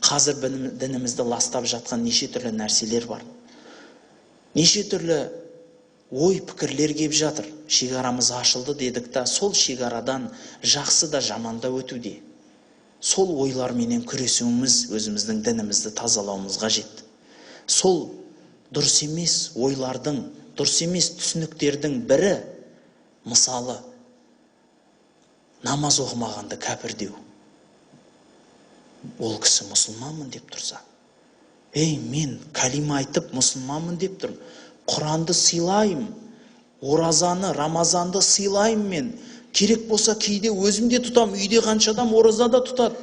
Қазір дінімізді ластап жатқан неше түрлі нәрселер бар. Неше түрлі ой пікірлер кеп жатыр. Шекарамыз ашылды дедік та, сол шекарадан жақсы да жаман да өтуде. Сол ойларменен күресуіміз өзіміздің дінімізді тазалауымыз қажет. Сол дұрыс емес ойлардың, дұрыс емес түсініктердің бірі, мысалы, намаз оқымағанды кәпір деу. Ол кісі мұсылманмын деп тұрса, мен кәлима айтып мұсылманмын деп тұрмын. Құранды сыйлайым, оразаны, рамазанды сыйлайым мен. Керек болса кейде өзімде тұтам, үйде қанша адам оразада тұтады.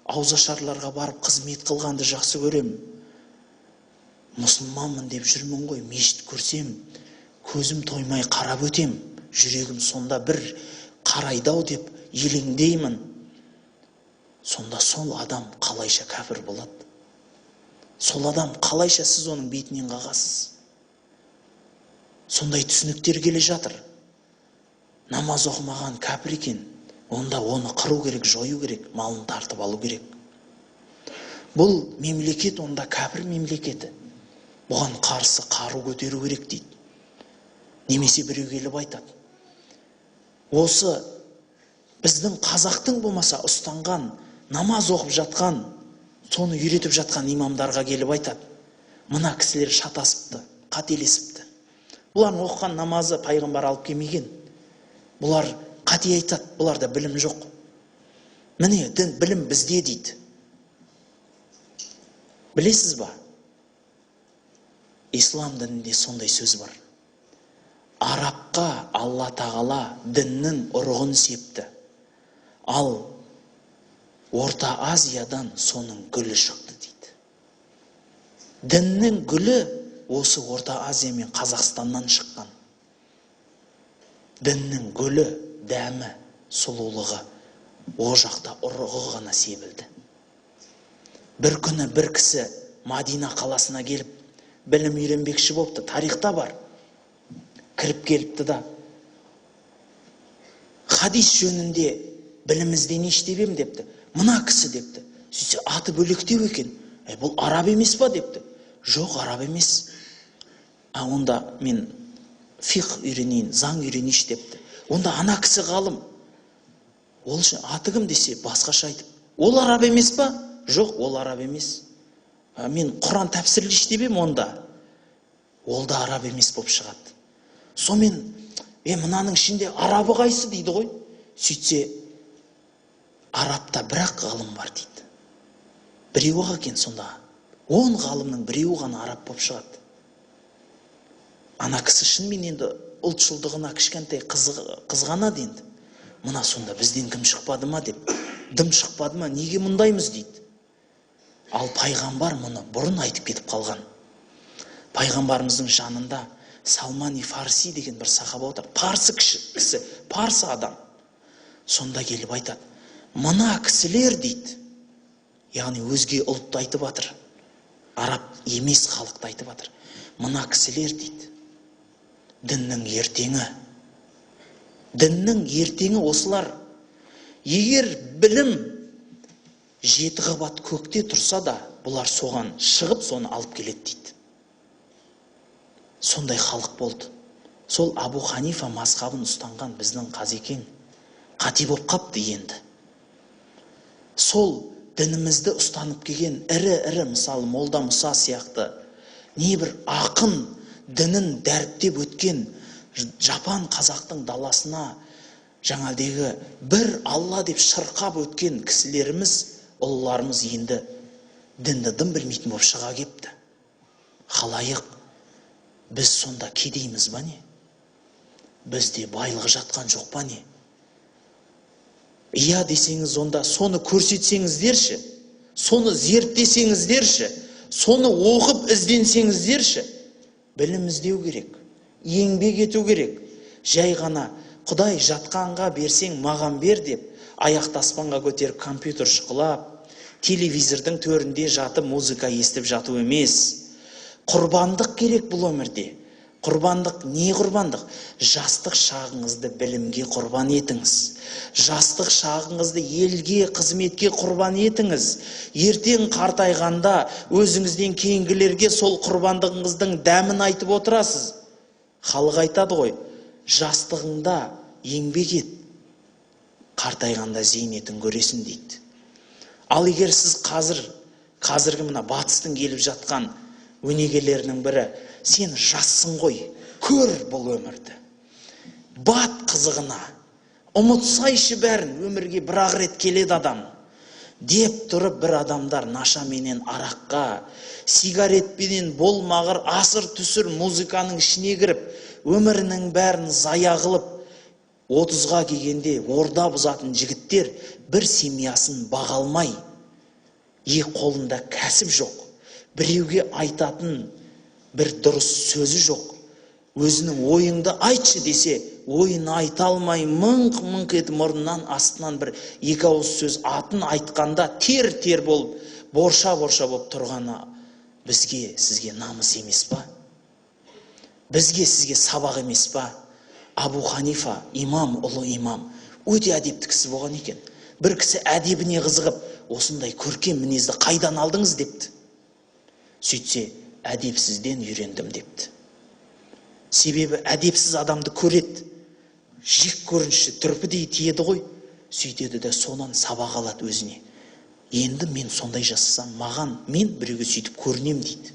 Ауызашарларға барып қызмет қылғанды жақсы көрем. Мұсылманмын деп жүрмін ғой, мешіт көрсем, көзім тоймай қарап өтем. Жүрегім сонда бір қарайдау деп елеңдеймін. Сонда сол адам қалайша кәпір болады? Сол адам қалайша сіз оның бетінен қағасыз? Сондай түсініктер келе жатыр. Намаз оқымаған кәпір екен, онда оны қыру керек, жою керек, малын тартып алу керек. Бұл мемлекет онда кәпір мемлекеті. Бұған қарсы қару көтеру керек дейді. Немесе біреу келіп айтады. Осы біздің қазақтың болмаса ұстанған, намаз оқып жатқан, соны үйретіп жатқан имамдарға келіп айтады. Мына кісілер шатасыпты, қателесіпті. Бұлардың оқыған намазы пайғамбар алып келмеген. Бұлар қате айтады, бұларда білім жоқ. Міне, білім бізде дейді. Білесіз ба? Ислам дінінде сондай сөз бар. Арабқа Алла тағала діннің ұрығын септі. Ал Орта Азиядан соның гүлі шықты дейді. Діннің гүлі осы Орта Азия мен Қазақстаннан шыққан. Діннің гүлі, дәмі, сұлулығы о жақта ұрығы ғана себілді. Бір күні бір кісі Мадина қаласына келіп, білім үйренбекші болыпты, тарихта бар. Кіріп келіпті да, хадис жөнінде білім ізденіш депем депті. Мына кісі депті. Сөйтсе аты бөлектеу екен. Бұл араб емес па депті. Жоқ, араб емес. Онда мен фиқ үйренейін, заң үйренейш депті. Онда ана кісі ғалым. Ол аты кім десе басқаша айтып. Ол араб емес па? Жоқ, ол араб емес. Мен Құран тәпсірлеш депем онда. Ол да араб емес болып шығады. Сомен, мынаның ішінде арабы қайсы дейді ғой. Сөйтсе, арабта бірақ ғалым бар дейді. Біреуі екен сонда. 10 ғалымның біреуі ғана араб болып шығады. Ана кісі шынымен енді ұлтшылдығына кішкентай қызғанады енді. Мына сонда бізден кім шықпады ма деп. Дым шықпады ма, неге мұндаймыз дейді. Ал пайғамбар мұны бұрын айтып кетіп қалған. Пайғамбарымыздың жанында Салман-и Фарси деген бір сахаба отыр. Парсы кісі, парсы адам. Сонда келіп айтады. Мына кісілер дейді. Яғни өзге ұлтты айтып атыр. Араб емес халықты айтып атыр. Мына кісілер дейді. Діннің ертеңі. Діннің ертеңі осылар. Егер білім 7 қабат көкте тұрса да, бұлар соған шығып соны алып келеді дейді. Сондай халық болды. Сол Абу Ханифа мазхабын ұстанған біздің Қазекең қате болып қапты енді. Сол дінімізді ұстанып келген ірі мысалы Молда Мұса сияқты небір ақын дінін дәріптеп өткен Жапан қазақтың даласына жаңалдегі бір Алла деп шырқап өткен кісілеріміз, ұлыларымыз енді дінді дым білмейтін болып шыға кепті. Халайық, біз сонда кедейміз ба не? Бізде байлығы жатқан жоқ па не? Иә десеңіз, онда соны көрсетсеңіздерші, соны зерттесеңіздерші, соны оқып ізденсеңіздерші, білім іздеу керек, еңбек ету керек. Жай ғана Құдай жатқанға берсең маған бер деп, аяқты аспанға көтеріп компьютер шықылап, телевизордың төрінде жатып музыка естіп жату емес. Құрбандық керек бұл өмірде. Құрбандық не құрбандық? Жастық шағыңызды білімге құрбан етіңіз. Жастық шағыңызды елге, қызметке құрбан етіңіз. Ертең қартайғанда өзіңізден кейінгілерге сол құрбандығыңыздың дәмін айтып отырасыз. Халық айтады ғой, жастығыңда еңбек ет, қартайғанда зейнетін көресің дейді. Ал егер сіз қазіргі мына батыстың келіп жатқан өнегелерінің бірі, сен жассың ғой, көр бұл өмірді. Бат қызығына, ұмытсайшы бәрін, өмірге бір-ақ рет келеді адам. Деп тұрып бір адамдар нашаменен араққа, сигаретпенен болмағыр, асыр түсір музыканың ішіне кіріп, өмірінің бәрін зая қылып, 30-ға келгенде орда бұзатын жігіттер бір семьясын баға алмай, қолында кәсіп жоқ, біреуге айтатын бір дұрыс сөзі жоқ, өзінің ойыңды айтшы десе, ойын айта алмай мыңқ-мыңқ етіп мұрнынан астынан бір екі ауыз сөз атын айтқанда тер-тер болып, борша-борша болып тұрғаны бізге, сізге намыс емес па? Бізге, сізге сабақ емес па? Абу Ханифа, имам, ұлы имам, өте әдепті кісі болған екен. Бір кісі әдебіне қызығып, осындай көркем мінезді қайдан алдыңыз депті. Сөйтсе, әдепсізден үйрендім депті. Себебі әдепсіз адамды көреді, жек көрініші түрпідей тиеді ғой, сөйтеді де сонан сабақ алады өзіне. Енді мен сондай жасасам, мен біреуге сөйтіп көрінем дейді.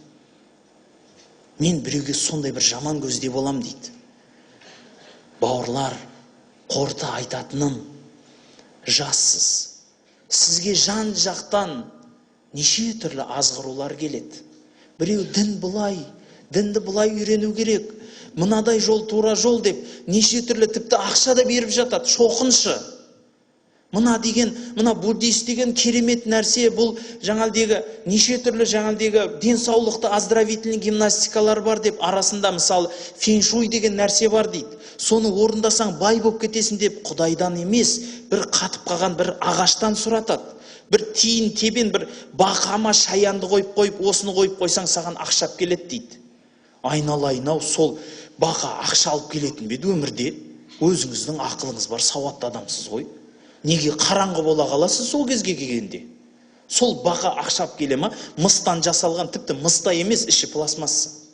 Мен біреуге сондай бір жаман көзде болам дейді. Бауырлар, қорыта айтатыным, жассыз. Сізге жан жақтан неше түрлі азғырулар келеді. Біреу дінді бұлай үйрену керек, мынадай жол, тура жол деп, неше түрлі тіпті ақша да беріп жатады, шоқыншы. Мына буддист деген керемет нәрсе, бұл неше түрлі денсаулықты оздоровительный гимнастикалар бар деп, арасында мысалы феншуй деген нәрсе бар дейді. Соны орындасаң бай болып кетесің деп, Құдайдан емес, бір қатып қалған бір ағаштан сұратады. Бір тиын тебен, бір бақама шаянды қойып, осыны қойып қойсаң саған ақшап келеді дейді. Айналайын-ау, сол бақа ақша алып келетін беді өмірде. Өзіңіздің ақылыңыз бар, сауатты адамсыз ғой. Неге қараңғы бола қаласыз сол кезге келгенде? Сол бақа ақшап келе ма? Мыстан жасалған, тіпті мыста емес, іші пластмасса.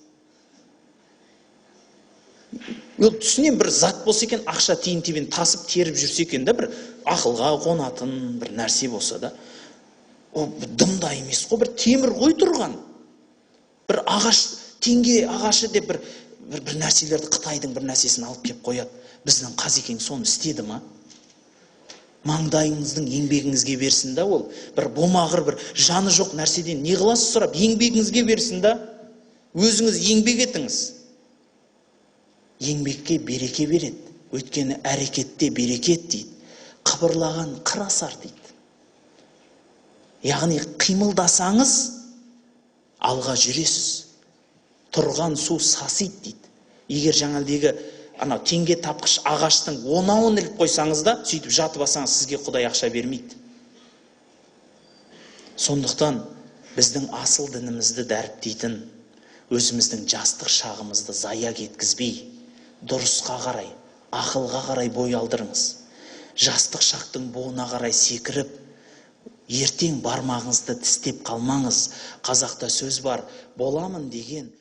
Түсінен бір зат болса екен, ақша тиын тебен тасып теріп жүрсе екен да, бір ақылға қонатын бір нәрсе болса да. О, дымда емес қой, бір темір ғой тұрған. Бір ағаш, теңге ағашы деп бір нәрселерді, Қытайдың бір нәрсесін алып кеп қояды. Біздің Қазекең соны істеді ма? Маңдайыңыздың еңбегіңізге берсін да ол. Бір бомағыр, бір жаны жоқ нәрседен не қыласыз сұрап, еңбегіңізге берсін да. Өзіңіз еңбек етіңіз. Еңбекке береке береді. Өйткені әрекетте берекет дейді. Қыбырлаған қыр асар дейді. Яғни қимылдасаңыз, алға жүресіз. Тұрған су сасиды дейді. Егер теңге тапқыш ағаштың 10-ауын іліп қойсаңыз да, сөйтіп жатып алсаңыз, сізге Құдай ақша бермейді. Сондықтан біздің асыл дінімізді дәріптейтін, өзіміздің жастық шағымызды зая кеткізбей, дұрысқа қарай, ақылға қарай бой алдырыңыз. Жастық шақтың буына қарай секіріп, ертең бармағыңызды тістеп қалмаңыз. Қазақта сөз бар, боламын деген